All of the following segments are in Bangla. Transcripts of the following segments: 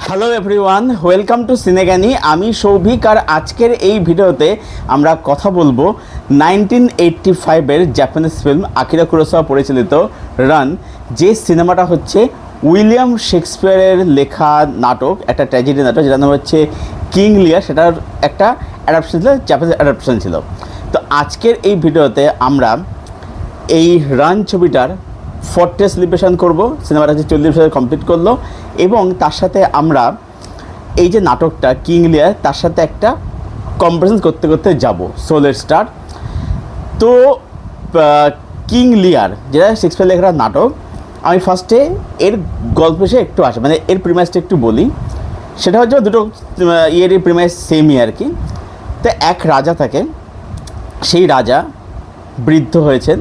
Hello everyone, welcome to Cinegaani. আমি সৌভিক, আর আজকের এই ভিডিওতে আমরা কথা বলবো 1985-এর জাপানিজ ফিল্ম আকিরা কুরোসাওয়া পরিচালিত রান, যে সিনেমাটা হচ্ছে উইলিয়াম শেক্সপিয়ারের লেখা নাটক, একটা ট্র্যাজেডি নাটক যেটার নাম হচ্ছে কিং লিয়ার। সেটার একটা অ্যাডাপশন ছিল, জাপানিজ অ্যাডাপশন ছিল। তো আজকের এই ভিডিওতে আমরা এই রান ছবিটার 40 সেলিব্রেশন করব। সিনেমাটা হচ্ছে 40 বছর কমপ্লিট করলো, এবং তার সাথে আমরা এই যে নাটকটা কিং লিয়ার তার সাথে একটা কম্পারিজন করতে করতে যাব। সোলের স্টার। তো কিং লিয়ার যেটা শেক্সপিয়ার লেখার নাটক, আমি ফার্স্টে এর গল্প এসে একটু আসে, মানে এর প্রিমাইসটা একটু বলি। সেটা হচ্ছে দুটো ইয়েরই প্রিমাইস সেমই আর কি। তো এক রাজা থাকে, সেই রাজা বৃদ্ধ হয়েছেন,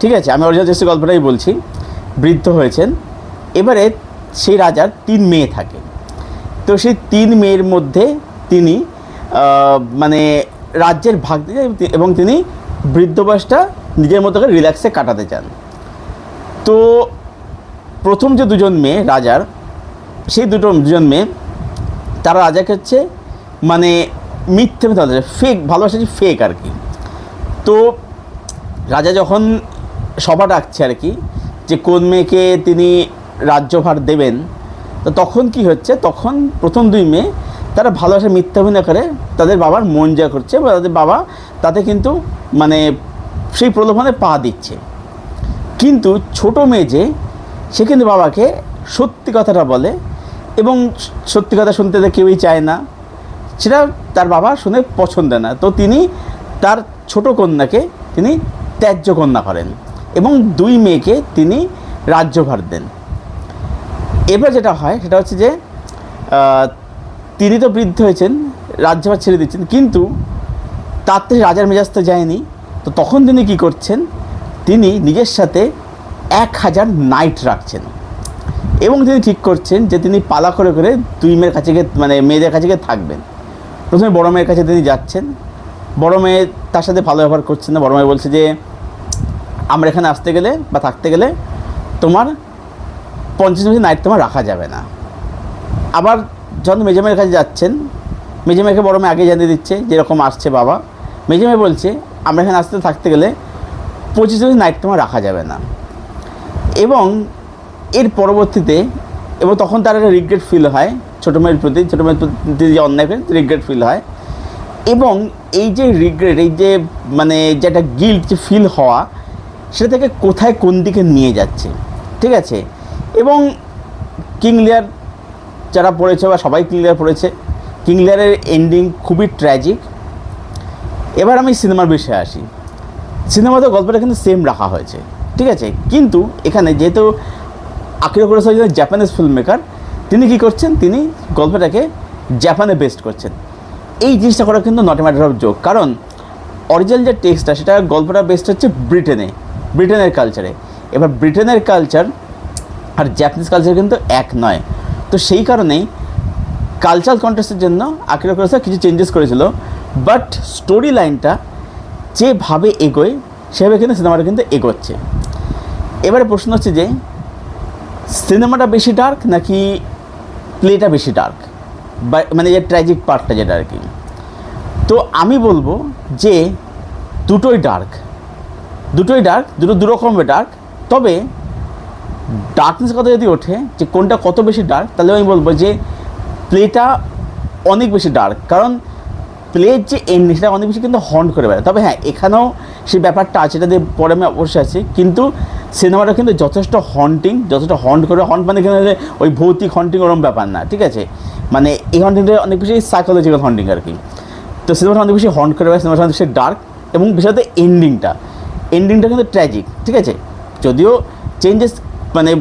ঠিক আছে, আমি অরিজিনাল জাস্ট গল্পটাই বলছি। বৃদ্ধ হয়েছেন, এবারে সেই রাজার 3 মেয়ে থাকে। তো সেই 3 মেয়ের মধ্যে তিনি মানে রাজ্যের ভাগ দিতে, এবং তিনি বৃদ্ধ বয়সটা নিজের মতো করে রিল্যাক্সে কাটাতে চান। তো প্রথম যে দুজন মেয়ে রাজার, সেই দুজন মেয়ে, তারা রাজাকে হচ্ছে মানে মিথ্যে মিথ্যে ফেক ভালোবাসা, ফেক আর কি। তো রাজা যখন সভা ডাকছে আর কি, যে কোন মেয়েকে তিনি রাজ্যভার দেবেন, তো তখন কি হচ্ছে, তখন প্রথম 2 মেয়ে তারা ভালোবাসা মিথ্যা অভিনয় করে তাদের বাবার মন জয় করছে, বা তাদের বাবা তাতে কিন্তু মানে সেই প্রলোভনে পা দিচ্ছে। কিন্তু ছোট মেয়ে যে, সে কিন্তু বাবাকে সত্যি কথাটা বলে, এবং সত্যি কথা শুনতে তো কেউই চায় না, সেটা তার বাবা শুনে পছন্দ না। তো তিনি তার ছোট কন্যাকে তিনি ত্যায্য কন্যা করেন, এবং 2 মেয়েকে তিনি রাজ্যভার দেন। এবার যেটা হয় সেটা হচ্ছে যে তিনি তো বৃদ্ধ হয়েছেন, রাজ্যভার ছেড়ে দিচ্ছেন, কিন্তু তাতে রাজার মেজাজ তো যায়নি। তো তখন তিনি কি করছেন, তিনি নিজের সাথে 1000 নাইট রাখছেন, এবং তিনি ঠিক করছেন যে তিনি পালা করে করে 2 মেয়ের কাছে গিয়ে, মানে মেয়েদের কাছে গিয়ে থাকবেন। প্রথমে বড় মেয়ের কাছে তিনি যাচ্ছেন, বড় মেয়ে তার সাথে ভালো ব্যবহার করছেন না। বড় মেয়ে বলছে যে আমরা এখানে আসতে গেলে বা থাকতে গেলে তোমার 50 বছর নাইট তোমার রাখা যাবে না। আবার যখন মেজে মেয়ের কাছে যাচ্ছেন, মেজে মেয়েকে বড় মেয়ে আগে জানিয়ে দিচ্ছে যেরকম আসছে বাবা। মেজে মেয়ে বলছে আমরা এখানে আসতে থাকতে গেলে 25 বছর নাইট তোমার রাখা যাবে না। এবং এর পরবর্তীতে, এবং তখন তার একটা রিগ্রেট ফিল হয় ছোটো মেয়ের প্রতি, যে অন্যায় করে রিগ্রেট ফিল হয়। এবং এই যে রিগ্রেট, এই যে মানে যে একটা গিল্ট যে ফিল হওয়া, সেটা থেকে কোথায় কোন দিকে নিয়ে যাচ্ছে, ঠিক আছে। এবং কিং লিয়ার যারা পড়েছে, বা সবাই কিং লিয়ার পড়েছে, কিং লিয়ারের এন্ডিং খুবই ট্র্যাজিক। এবার আমি সিনেমার বিষয়ে আসি। সিনেমাতে গল্পটা কিন্তু সেম রাখা হয়েছে, ঠিক আছে, কিন্তু এখানে যেহেতু Akira Kurosawa Japanese film maker, তিনি কী করছেন, তিনি গল্পটাকে জাপানে বেস্ট করছেন। এই জিনিসটা করা কিন্তু not a matter of joke, কারণ অরিজিনাল যে টেক্সটটা, সেটা গল্পটা বেস্ট হচ্ছে ব্রিটেনের কালচারে। এবার ব্রিটেনের কালচার আর জাপানিজ কালচার কিন্তু এক নয়। তো সেই কারণেই কালচারাল কন্টেস্টের জন্য আকিরা কুরোসাওয়া কিছু চেঞ্জেস করেছিল, বাট স্টোরি লাইনটা যেভাবে এগোয় সেভাবে কিন্তু সিনেমাটা কিন্তু এগোচ্ছে। এবারে প্রশ্ন হচ্ছে যে সিনেমাটা বেশি ডার্ক নাকি প্লেটা বেশি ডার্ক, বা মানে যে ট্র্যাজিক পার্টটা যেটা আর কি। তো আমি বলবো যে দুটোই ডার্ক, দুটো রকমের ডার্ক। তবে ডার্কনেস কথা যদি ওঠে যে কোনটা কত বেশি ডার্ক, তাহলে আমি বলবো যে প্লেটা অনেক বেশি ডার্ক, কারণ প্লের যে এন্ডিং সেটা অনেক বেশি কিন্তু হন্ট করে বেড়ায়। তবে হ্যাঁ, এখানেও সেই ব্যাপারটা আছে, এটা দিয়ে পরে আমি অবশ্যই আছি, কিন্তু সিনেমাটা কিন্তু যথেষ্ট হন্ট করে। হন্ট মানে এখানে ওই ভৌতিক হন্টিং ওরকম ব্যাপার না, ঠিক আছে, মানে এই হন্টিংটা অনেক বেশি সাইকোলজিক্যাল হন্টিং আর কি। তো সিনেমাটা অনেক বেশি হন্ট করে বেড়ায়, সিনেমাটা অনেক বেশি ডার্ক, এবং বিশেষত এন্ডিংটা কিন্তু ট্র্যাজিক, ঠিক আছে। যদিও চেঞ্জেস মানে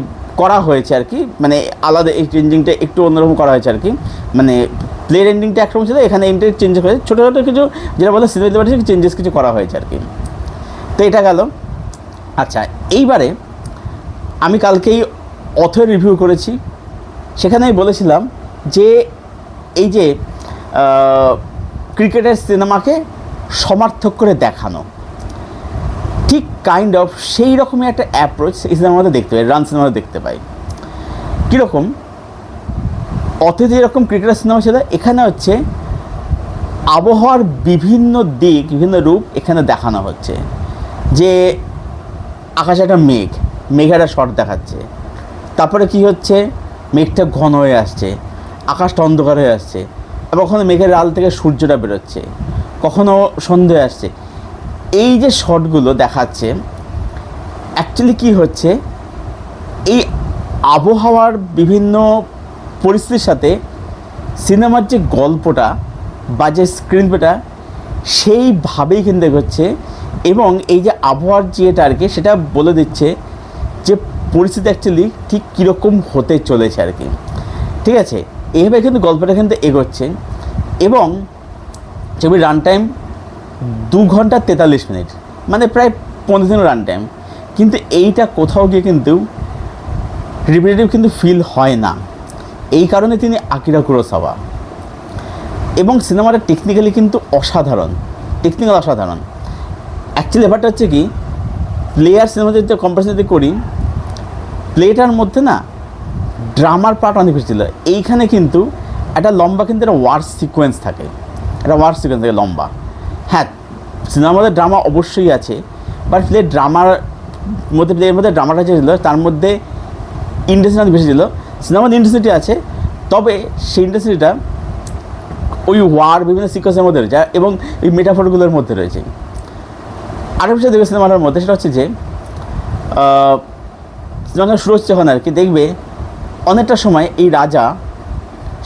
করা হয়েছে আর কি, মানে আলাদা এই চেঞ্জিংটা একটু অন্যরকম করা হয়েছে আর কি। মানে প্লের এন্ডিংটা একরকম ছিল, এখানে এন্ডিং চেঞ্জ হয়েছে, ছোটো কিছু যেটা বলে সিনেমা চেঞ্জেস কিছু করা হয়েছে আর কি। তো এটা গেল। আচ্ছা, এইবারে আমি কালকেই অথর রিভিউ করেছি, সেখানে আমি বলেছিলাম যে এই যে ক্রিকেটের সিনেমাকে সমার্থক করে দেখানো, ঠিক কাইন্ড অফ সেই রকমই একটা অ্যাপ্রোচ এই সিনেমার মধ্যে দেখতে পাই, রান সিনেমাতে দেখতে পাই। কীরকম, অতীতে যেরকম ক্রিকেটের সিনেমা ছিল, এখানে হচ্ছে আবহাওয়ার বিভিন্ন দিক, বিভিন্ন রূপ এখানে দেখানো হচ্ছে। যে আকাশে একটা মেঘের একটা শট দেখাচ্ছে, তারপরে কি হচ্ছে, মেঘটা ঘন হয়ে আসছে, আকাশটা অন্ধকার হয়ে আসছে, আবার কখনো মেঘের আড়াল থেকে সূর্যটা বেরোচ্ছে, কখনো সন্ধে আসছে। এই যে শটগুলো দেখাচ্ছে, অ্যাকচুয়ালি কী হচ্ছে, এই আবহাওয়ার বিভিন্ন পরিস্থিতির সাথে সিনেমার যে গল্পটা বা যে স্ক্রিন প্লেটা সেইভাবেই কিন্তু এগোচ্ছে। এবং এই যে আবহাওয়ার যেটা আর কি, সেটা বলে দিচ্ছে যে পরিস্থিতি অ্যাকচুয়ালি ঠিক কীরকম হতে চলেছে আর কি। ঠিক আছে, এইভাবে কিন্তু গল্পটা কিন্তু এগোচ্ছে। এবং ছবির রান টাইম 2 ঘন্টা 43 মিনিট, মানে প্রায় 15 দিন রান টাইম। কিন্তু এইটা কোথাও গিয়ে কিন্তু রিপিটেটিভ কিন্তু ফিল হয় না। এই কারণে তিনি আকিরা কুরোসাওয়া। এবং সিনেমাটা টেকনিক্যালি কিন্তু অসাধারণ, অসাধারণ। অ্যাকচুয়ালি ব্যাপারটা হচ্ছে কি, প্লেয়ার সিনেমা যদি কম্পারিজন যদি করি, প্লেটার মধ্যে না ড্রামার পার্ট অনেক বেশি ছিল। এইখানে কিন্তু একটা লম্বা কিন্তু একটা ওয়ার সিকোয়েন্স থাকে, লম্বা। হ্যাঁ, সিনেমার মধ্যে ড্রামা অবশ্যই আছে, বাট প্লেয়ের মধ্যে ড্রামাটা যে ছিল তার মধ্যে ইন্টেন্সিটি অনেক বেশি ছিল। সিনেমার ইন্টেন্সিটি আছে, তবে সেই ইন্টেন্সিটিটা ওই ওয়ার বিভিন্ন সিকোয়েন্সের মধ্যে রয়েছে এবং ওই মেটাফোরগুলোর মধ্যে রয়েছে। আরেক বিষয় দেখবে সিনেমাটার মধ্যে, সেটা হচ্ছে যে সিনেমাটা শুরু হচ্ছে যখন আর কি, দেখবে অনেকটা সময় এই রাজা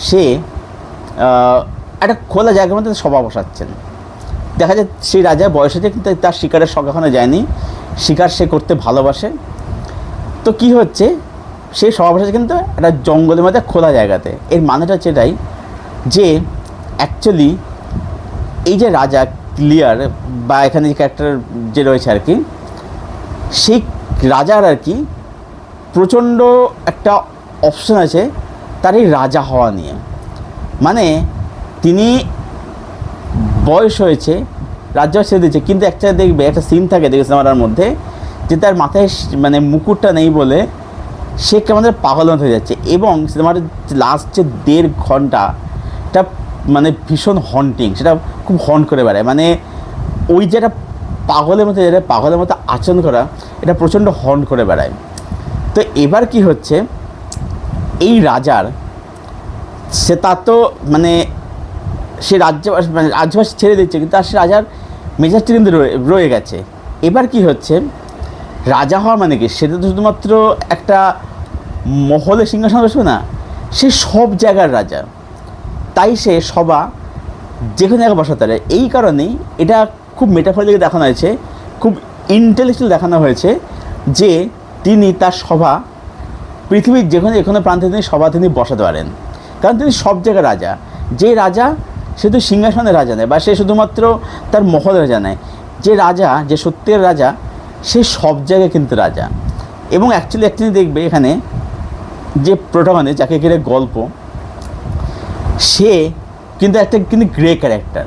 সে একটা খোলা জায়গার মধ্যে সভা বসাচ্ছেন। দেখা যায় সেই রাজা বয়স হয়েছে, কিন্তু তার শিকারের শখ এখনো যায়নি, শিকার সে করতে ভালোবাসে। তো কি হচ্ছে, সেই সভা বসাচ্ছে কিন্তু একটা জঙ্গলের মধ্যে খোলা জায়গাতে। এর মানেটা হচ্ছে এটাই যে অ্যাকচুয়ালি এই যে রাজা ক্লিয়ার বা এখানে যে ক্যারেক্টার যে রয়েছে আর কি, সেই রাজার আর কি প্রচণ্ড একটা অপশন আছে তার এই রাজা হওয়া নিয়ে। মানে তিনি বয়স হয়েছে, রাজ্য ছেড়ে দিয়েছে, কিন্তু একটা দেখবে একটা সিন থাকে দেখবে সিনেমাটার মধ্যে, যে তার মাথায় মানে মুকুটটা নেই বলে সে কেমন পাগল হয়ে যাচ্ছে। এবং সিনেমার লাস্ট যে 1.5 ঘন্টাটা মানে ভীষণ হন্টিং, সেটা খুব হন্ট করে বেড়ায়। মানে ওই যেটা পাগলের মতো আচরণ করা, এটা প্রচণ্ড হন্ট করে বেড়ায়। তো এবার কি হচ্ছে, এই রাজার সে তার তো মানে সে রাজ্যবাস ছেড়ে দিচ্ছে, কিন্তু তার সে রাজার মেজাজটা কিন্তু রয়ে গেছে। এবার কি হচ্ছে, রাজা হওয়া মানে কি, সেটা তো শুধুমাত্র একটা মহলে সিংহাসন বসবে না, সে সব জায়গার রাজা। তাই সে সভা যেখানে জায়গায় বসাতে পারে। এই কারণেই এটা খুব মেটাফরিক্যালি দেখানো হয়েছে, খুব ইন্টেলেকচুয়াল দেখানো হয়েছে যে তিনি তার সভা পৃথিবীর যেখানে প্রান্তে তিনি সভা তিনি বসাতে পারেন, কারণ তিনি সব জায়গায় রাজা। যে রাজা সে তো সিংহাসনের রাজা নেয় বা সে শুধুমাত্র তার মহলের রাজা নেয়, যে রাজা, যে সত্যের রাজা, সে সব জায়গায় কিন্তু রাজা। এবং অ্যাকচুয়ালি দেখবে এখানে যে প্রোটাগনিস্ট, যাকে ঘিরে গল্প, সে কিন্তু কিন্তু গ্রে ক্যারেক্টার।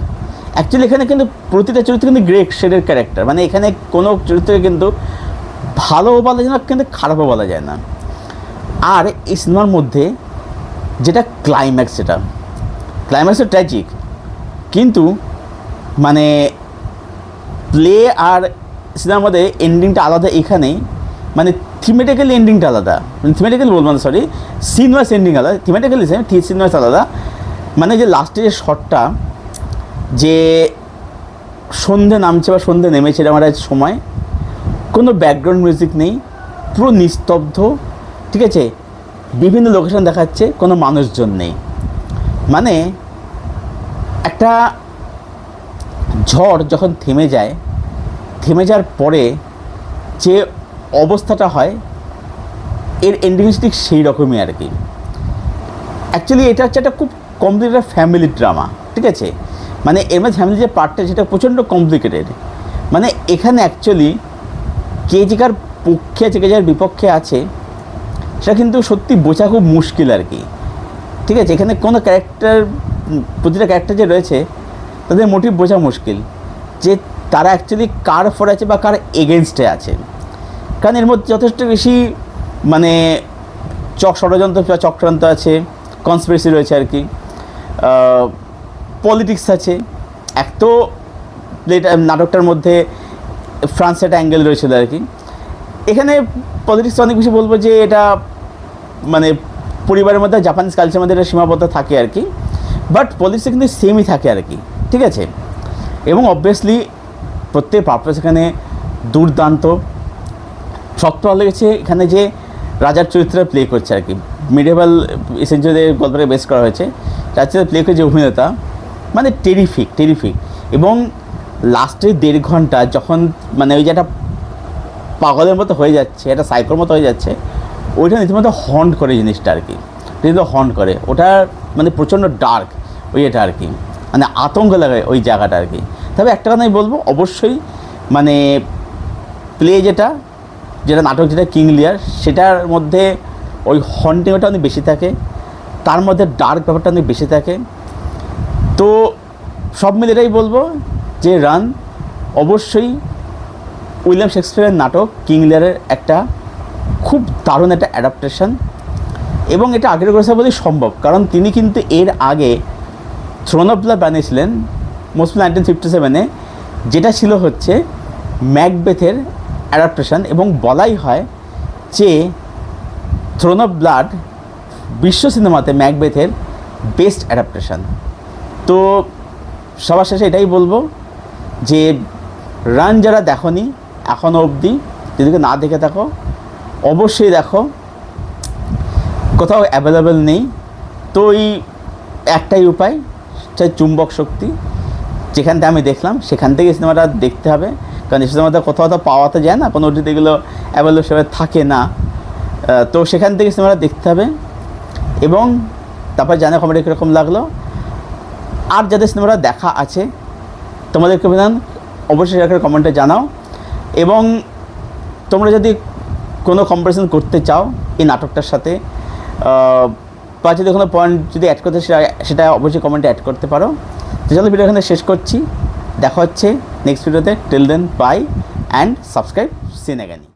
অ্যাকচুয়ালি এখানে কিন্তু প্রতিটা চরিত্র কিন্তু গ্রে শেডের ক্যারেক্টার। মানে এখানে কোনো চরিত্রকে কিন্তু ভালোও বলা যায় না, কিন্তু খারাপও বলা যায় না। আর এই সিনেমার মধ্যে যেটা ক্লাইম্যাক্সটা ট্র্যাজিক, কিন্তু মানে প্লে আর সিনেমার মধ্যে এন্ডিংটা আলাদা। এখানেই মানে থিমেটিক্যালি এন্ডিংটা আলাদা, থিমেটিক্যালি বলবো না, সরি, সিন ওয়াইজ এন্ডিং আলাদা, থিমেটিক্যালি সিন ওয়াইজ আলাদা। মানে যে লাস্টে যে শটটা, যে সন্ধে নামছে বা সন্ধে নেমেছে এরকম একটা সময়, কোনো ব্যাকগ্রাউন্ড মিউজিক নেই, পুরো নিস্তব্ধ, ঠিক আছে, বিভিন্ন লোকেশন দেখাচ্ছে, কোনো মানুষজন নেই। মানে একটা ঝড় যখন থেমে যাওয়ার পরে যে অবস্থাটা হয়, এর এন্ডিং ঠিক সেই রকমই আর কি। অ্যাকচুয়ালি এটা হচ্ছে একটা খুব কমপ্লিকেটেড ফ্যামিলি ড্রামা, ঠিক আছে। মানে এর মধ্যে ফ্যামিলি যে পার্টটা, সেটা প্রচণ্ড কমপ্লিকেটেড। মানে এখানে অ্যাকচুয়ালি কে যে কার পক্ষে আছে, কে যার বিপক্ষে আছে, সেটা কিন্তু সত্যি বোঝা খুব মুশকিল আর কি, ঠিক আছে। এখানে কোনো প্রতিটা ক্যারেক্টার যে রয়েছে, তাদের মোটিভ বোঝা মুশকিল যে তারা অ্যাকচুয়ালি কার ফর আছে বা কার এগেনস্টে আছে। কারণ এর মধ্যে যথেষ্ট বেশি মানে ষড়যন্ত্র চক্রান্ত আছে, কনস্পিরেসি রয়েছে আর কি, পলিটিক্স আছে। এক তো নাটকটার মধ্যে ফ্রান্সের একটা অ্যাঙ্গেল রয়েছিল আর কি। এখানে পলিটিক্স অনেক বেশি বলবো যে এটা মানে পরিবারের মধ্যে জাপানিজ কালচারের মধ্যে এটা সীমাবদ্ধ থাকে আর কি, বাট পলিটিক্সে কিন্তু সেমই থাকে আর কি, ঠিক আছে। এবং অবভিয়াসলি প্রত্যেক পারপাস এখানে দুর্দান্ত। সবচেয়ে ভালো লেগেছে এখানে যে রাজার চরিত্রে প্লে করছে আর কি, মিডিয়েভাল সেঞ্চুরিতে গল্পটা বেস করা হয়েছে, রাজার চরিত্রে প্লে করে যে অভিনেতা মানে টেরিফিক। এবং লাস্টের 1.5 ঘন্টা যখন মানে ওই যে একটা পাগলের মতো হয়ে যাচ্ছে, একটা সাইকোর মতো হয়ে যাচ্ছে, ওইটা রীতিমতো হন্ট করে জিনিসটা আর কি, রীতিমতো হন্ট করে। ওটা মানে প্রচণ্ড ডার্ক ওই এটা আর কি, মানে আতঙ্ক লাগে ওই জায়গাটা আর কি। তবে একটা কথা আমি বলবো, অবশ্যই মানে প্লে যেটা নাটক যেটা কিং লিয়ার, সেটার মধ্যে ওই হন্টিংটা অনেক বেশি থাকে, তার মধ্যে ডার্ক ব্যাপারটা অনেক বেশি থাকে। তো সব মিলে এটাই বলবো যে রান অবশ্যই উইলিয়াম শেক্সপিয়ারের নাটক কিং লিয়ারের একটা খুব দারুণ একটা অ্যাডাপ্টেশন। এবং এটা আগের করেছে বলেই সম্ভব, কারণ তিনি কিন্তু এর আগে থ্রোন অফ ব্লাড বানিয়েছিলেন মোস্টলি 1957-এ, যেটা ছিল হচ্ছে ম্যাকবেথের অ্যাডাপ্টেশন। এবং বলাই হয় যে থ্রোন অফ ব্লাড বিশ্ব সিনেমাতে ম্যাকবেথের বেস্ট অ্যাডাপ্টেশন। তো সবার শেষে এটাই বলবো যে রান যারা দেখোনি এখনও অবধি, যদি না দেখে থাকো অবশ্যই দেখো, কোথাও অ্যাভেলেবেল নেই। তো এই একটাই উপায়, চাই চুম্বক শক্তি, যেখান থেকে আমি দেখলাম সেখান থেকে সিনেমাটা দেখতে হবে, কারণ এই সিনেমাটা কোথাও পাওয়া তো যায় না, কোনো ওটিতে এগুলো অ্যাভেলেবেল সেভাবে থাকে না। তো সেখান থেকে সিনেমাটা দেখতে হবে। এবং তারপর জানা কমেন্টে কীরকম লাগলো, আর যাদের সিনেমাটা দেখা আছে তোমাদেরকে বিধান অবশ্যই একটা কমেন্টে জানাও। এবং তোমরা যদি কোনো কম্পারিজন করতে চাও এই নাটকটার সাথে, বা যদি কোনো পয়েন্ট যদি অ্যাড করতে সেটা অবশ্যই কমেন্টে অ্যাড করতে পারো। তো চলো ভিডিও এখানে শেষ করছি, দেখা হচ্ছে নেক্সট ভিডিওতে। Till then bye and subscribe সিনেগানি।